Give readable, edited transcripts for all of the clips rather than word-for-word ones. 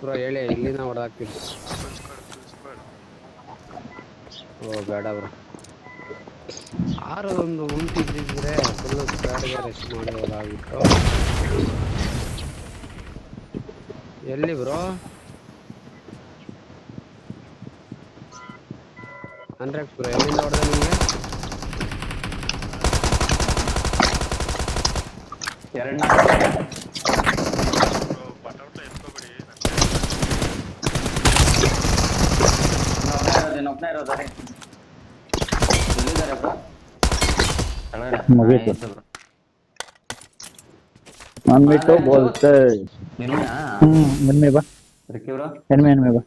Bro ಹೇಳಿ ಇಲ್ಲಿನ ಹೊಡೆದಾಕ್ತೀನಿ. ಓ ಬೇಡ ಬ್ರೋ. ಆರದೊಂದು ಉಂಟಿದ್ದಿದ್ರೆ ಫುಲ್ ಸ್ಕ್ವಾಡ್ಗೆ ರೆಸ್ಟ್ ಮಾಡಬಹುದಾಗಿತ್ತು. ಎಲ್ಲಿ ಬ್ರೋ? ಅನ್ರೆಕ್ಸ್ ಬ್ರೋ ಎಲ್ಲಿಂದ ಹೊಡೆದ ನಿಮಗೆ? तो बोलते एनिमी बा एनिमी बा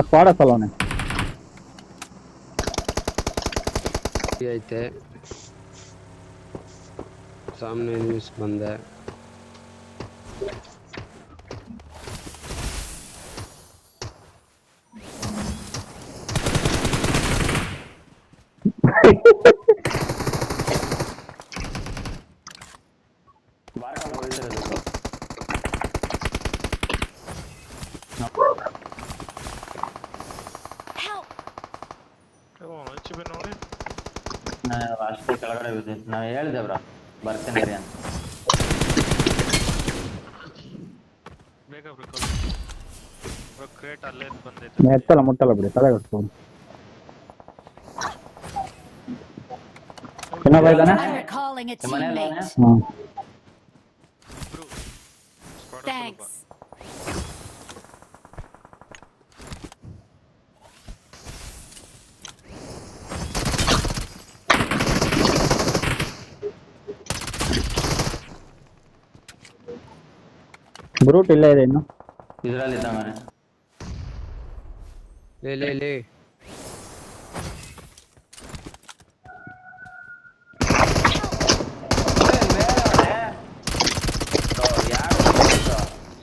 ಸ್ಕ್ವಾಡ್ ಅಸಲವನೆ ಐತೆ सामने एनिमीज बंदा है. ಕೆಳಗಡೆ ಬಿದ್ದೆ ನಾ ಹೇಳ್ದೆ ಬ್ರೋ ಬರ್ತೇನೆ ರೀ ಅಂತ ಬೇಗ ಬ್ರೋ ಕ್ರೇಟ್ ಅಲ್ಲೇ ಬಂದೈತೆ ಎತ್ತಲ್ಲ ಮುಟ್ಟಲ್ಲ ಬಿಡಿ ತಲೆ ಕಟ್ಕೊಂಡು ಇನ್ನೊಬ್ಬ ಇದ್ದಾನೆ Thanks. ಬ್ರೂಟ್ ಇಲ್ಲೇ ಇದೆ ಇನ್ನು ಇದರಲ್ಲಿ ಇದ್ದಾನೆ ले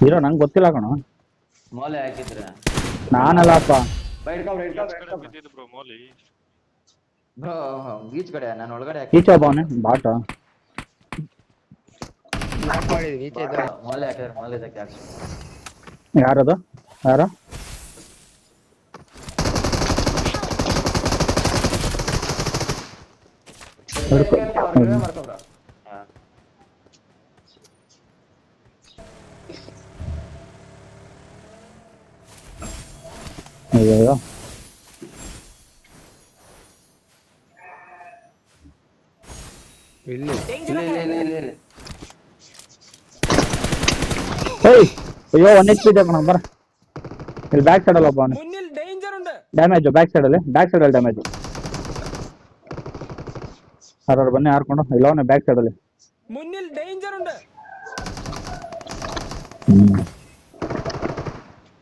ಹೀರೋ ನಂಗೆ ಗೊತ್ತಿಲ್ಲ ಕಣ ಮೋಲೆ ಹಾಕಿದ್ರೆ ನಾನಲ್ಲಪ್ಪ ಬಿದ್ದಿದ್ದು ಬ್ರೋ ಮೋಲಿ ಬ್ರೋ ಬೀಚ್ ಕಡೆ ನಾನು ಒಳಗಡೆ ಈಚೆ ಒಬ್ಬವನೆ ಬಾಟ ಮೋಲೆ ಹಾಕಿದ್ರೆ ಮೋಲೆ ಇದಕ್ಕೆ ಹಾಕಿ ಯಾರದು ಯಾರು ಅಯ್ಯೋ ಅಯ್ಯೋ 1 HP ಇದೆ ಕಣ ಬರ ಇಲ್ಲಿ ಬ್ಯಾಕ್ ಸೈಡ್ ಅಲ್ಲಿ ಒಬ್ಬ ಡ್ಯಾಮೇಜ್ ಬ್ಯಾಕ್ ಸೈಡ್ ಅಲ್ಲಿ ಡ್ಯಾಮೇಜ್ ಯಾರು ಬನ್ನಿ ಹಾರ್ಕೊಂಡು ಇಲ್ಲ ಅವನೇ ಬ್ಯಾಕ್ ಸೈಡ್ ಅಲ್ಲಿ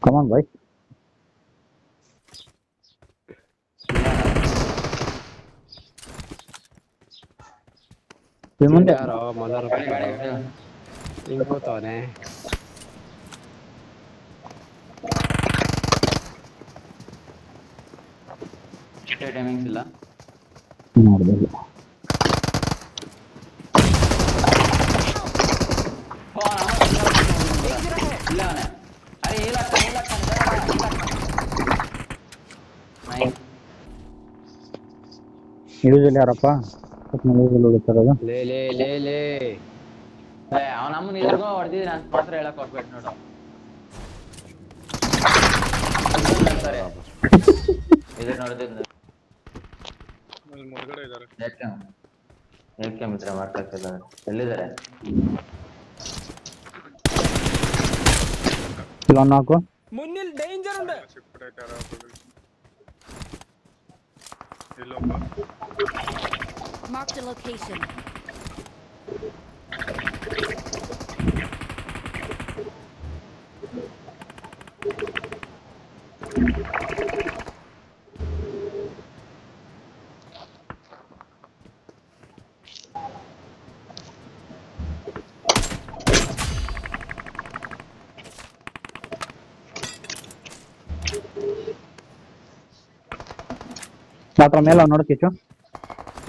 ಕಮಾನ್ ಬಾಯ್ ಮುಂದೆ यारो मलर ಹಿಂಗ್ ಕೂತವನೆ ಟೈಮಿಂಗ್ಸ್ ಇಲ್ಲ ನೋಡ್ಬೋದು ನ್ಯೂಸಲ್ಲಿ ಯಾರಪ್ಪ ನ್ಯೂಸಲ್ಲಿ ಹುಡುಕ್ತಾರದು ಲೇ ಅವನ ಅಮ್ಮನ ಇದ್ರಿಗೂ ಹೊಡೆದಿದ್ದೀನಿ ಅಂತ ಮಾತ್ರ ಹೇಳಕ್ ಹೋಗ್ಬೇಡ ನೋಡು ಇದ್ರ ನೋಡಿದ್ರೆ ಮುಳುಗಡೆ ಇದ್ದಾರೆ ಏಕೆ ಮಿತ್ರ ಮಾಡ್ತಾ ಎಲ್ಲಿದ್ದಾರೆ ಕಿಲೋನ್ ಹಾಕು മുന്നിൽ ഡേഞ്ചർ ഉണ്ട് Marked a location. ಹತ್ರ ಮೇಲೆ ನೋಡು ಕಿಚ್ಚು,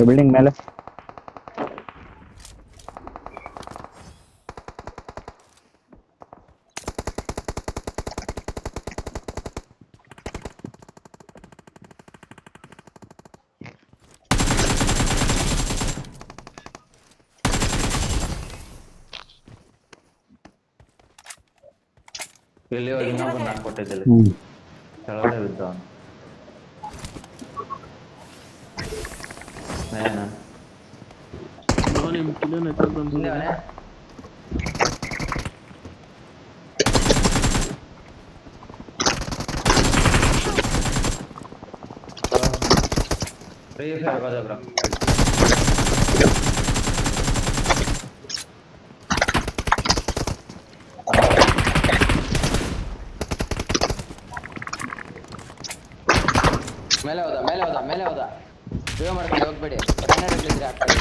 ಬಿಲ್ಡಿಂಗ್ ಮೇಲೆ. ಇಲ್ಲಿ ಹೋಗಿ ಇನ್ನೊಬ್ಬ ನಾನು ಕೊಟ್ಟಿದ್ದಿಲ್ಲ ಹ್ಮ್ ಕೆಳಗಡೆ ಬಿದ್ದ ಅವನು. ಮೇಲೇನ ಹಿಂದೆ ಅವನೇ. ಫ್ರೀ ಫೈರ್ ಹೋದ ಬ್ರೋ. ಮೇಲೆ ಹೋದ ಸೇವ್ ಮಾಡ್ಕೊಂಡು ಹೋಗ್ಬೇಡಿ. ಕನ್ನಡಲ್ಲಿದ್ರೆ ಆಗ್ತದೆ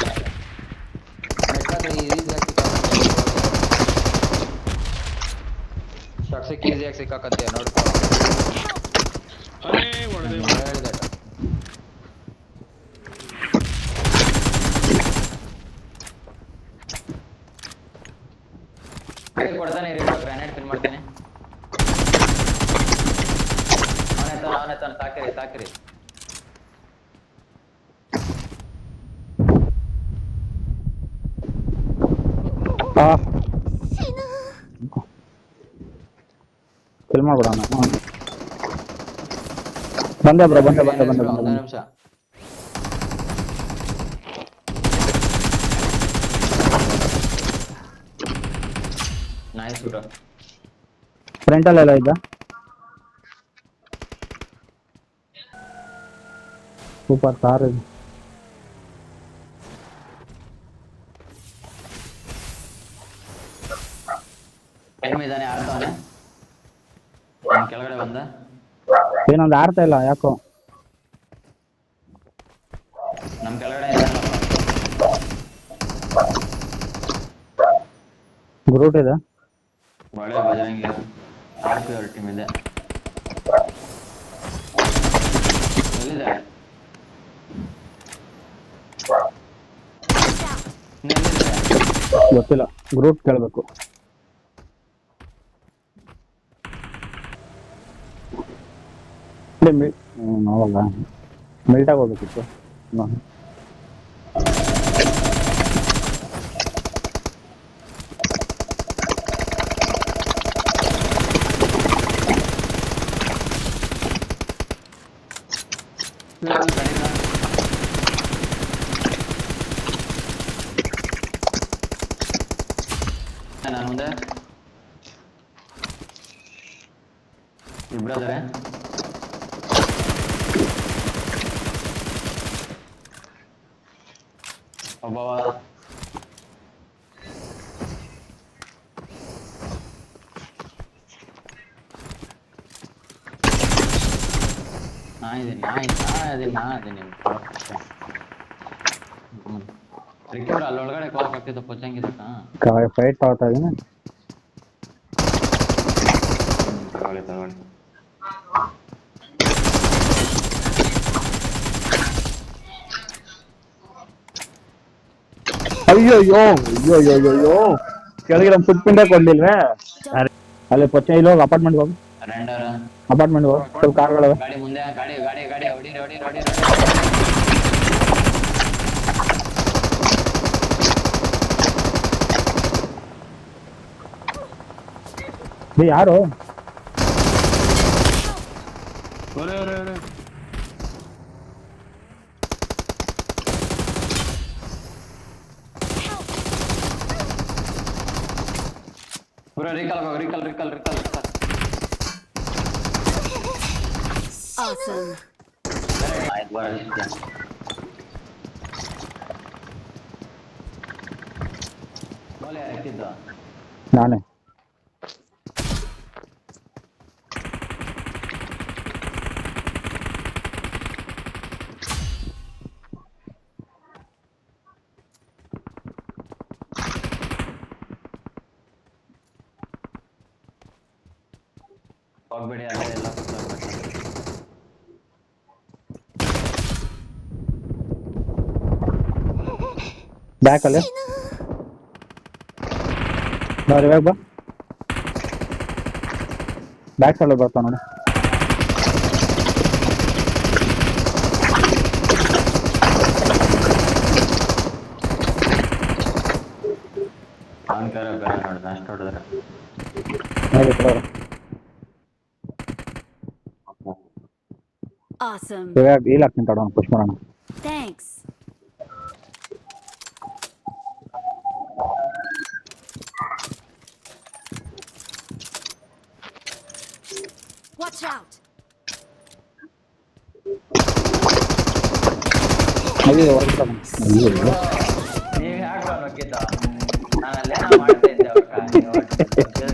ಬೇಕಾದ್ರೆ ಈಸಿಯಾಗಿ ಸಿಕ್ಕಾಕತ್ತೆ ನೋಡ್ಕೊ. ಕೊಡ್ತಾನೆ ಇರಿ, ಗ್ರಾನೇಡ್ ಪಿನ್ ಮಾಡ್ತೇನೆ. ಅವನೇ ತಾನು ಸಾಕಿರಿ. ಫಿಲ್ ಮಾಡ್ಬಿಡೋಣ. ಬಂದೆ ಬ್ರೋ, ಬಂದೆ. ಒಂದು ನಿಮಿಷ. Nice bro. ಫ್ರಂಟಲ್ಲೆಲ್ಲ ಇದ್ದ. ಸೂಪರ್ ಕಾರ್ ಇದು. ಟೈಮ್ ಇದ್ದಾನೆ, ಆಡ್ತಾವನೆ. ಕೆಳಗಡೆ ಬಂದ. ಏನೊಂದು ಆಡ್ತಾ ಇಲ್ಲ ಯಾಕೋ. ನಮ್ ಕೆಳಗಡೆ ಗ್ರೂಟ್ ಇದೆ. ಒಳ್ಳೆ ಬಜರಂಗಿ ಆರ್ಪಿಆರ್ ಟೀಮ್ ಇದೆ. ಎಲ್ಲಿದೆ? ಗೊತ್ತಿಲ್ಲ, ಗ್ರೂಪ್ ಕೇಳಬೇಕು. ಅವಾಗ ಮಿಲ್ಟಾಗಿ ಹೋಗ್ಬೇಕಿತ್ತು. ನಾನು ಮುಂದೆ ಇಬ್ಬರದಾರೆ. ಒಬ್ಬವ ನಾಯಿದ್ದೀನಿ ರಿಕ್ಯೂರ್ ಅಲ್ಲೊಳಗಡೆ ಕ್ಲಾಕ್ ಆಗ್ತಿದ್ದ ಪೊಚ್ಚಂಗಿದಕ್ಕ ಫೈಟ್ ಮಾಡ್ತಾ ಇದೀನಿ. ತಗೊಳ್ಳಿ ಅಯ್ಯೋ ಕೆಳಗೆ ನಮ್ಮ ಫುಟ್ ಪಿಂಡೇ ಕೊಡ್ಲಿಲ್ವೇ? ಅಲ್ಲಿ ಪೊಚ್ಚ ಇಲ್ಲಿ ಹೋಗಿ ಅಪಾರ್ಟ್ಮೆಂಟ್ ಹೋಗಿ. ಅಪಾರ್ಟ್ಮೆಂಟ್ ಹೋಗಿ ಸ್ವಲ್ಪ ಕಾರ್ಗಳು. ಗಾಡಿ ಮುಂದೆ ಗಾಡಿ ಹೊಡಿ. ಯಾರು? ರಿಕಲ್. Awesome. ಆಯ್ತು ಬರ. ಬಾಲ್ ಯಾರು ಎತ್ತಿದ್ದು? ನಾನೇ. ಹೋಗ್ಬೇಡಿ, ಅಲ್ಲೇ ಎಲ್ಲ ಬ್ಯಾಕ್ ಅಲ್ಲಿ ನೋಡಿ ಇವಾಗ ಬಾ ಬ್ಯಾಕ್ ಸೈಡ್ ಬರ್ತಾವ ನೋಡಿ ಅವನ್ ಕರ ಬೇರೆ ನೋಡ್ದ ಅಷ್ಟು ಹೊಡೆದ್ರೆ ನೋಡಿ ಕೊಡೋರು Awesome. ಇವಾಗ ಇಲ್ಲ ಹಾಕ್ತೀನಿ ತಡೋಣ ಪುಷ್ ಮಾಡೋಣ Thanks. Watch out. ಅಯ್ಯೋ ಹೊರಗೆ ತಗೊಂಡು ಅಯ್ಯೋ ನೀವ್ ಯಾಕೆ ಬರ್ಬೇಕಿತ್ತು ನಾನು ಅಲ್ಲೇನೋ ಮಾಡ್ತಾ ಇದ್ದೆ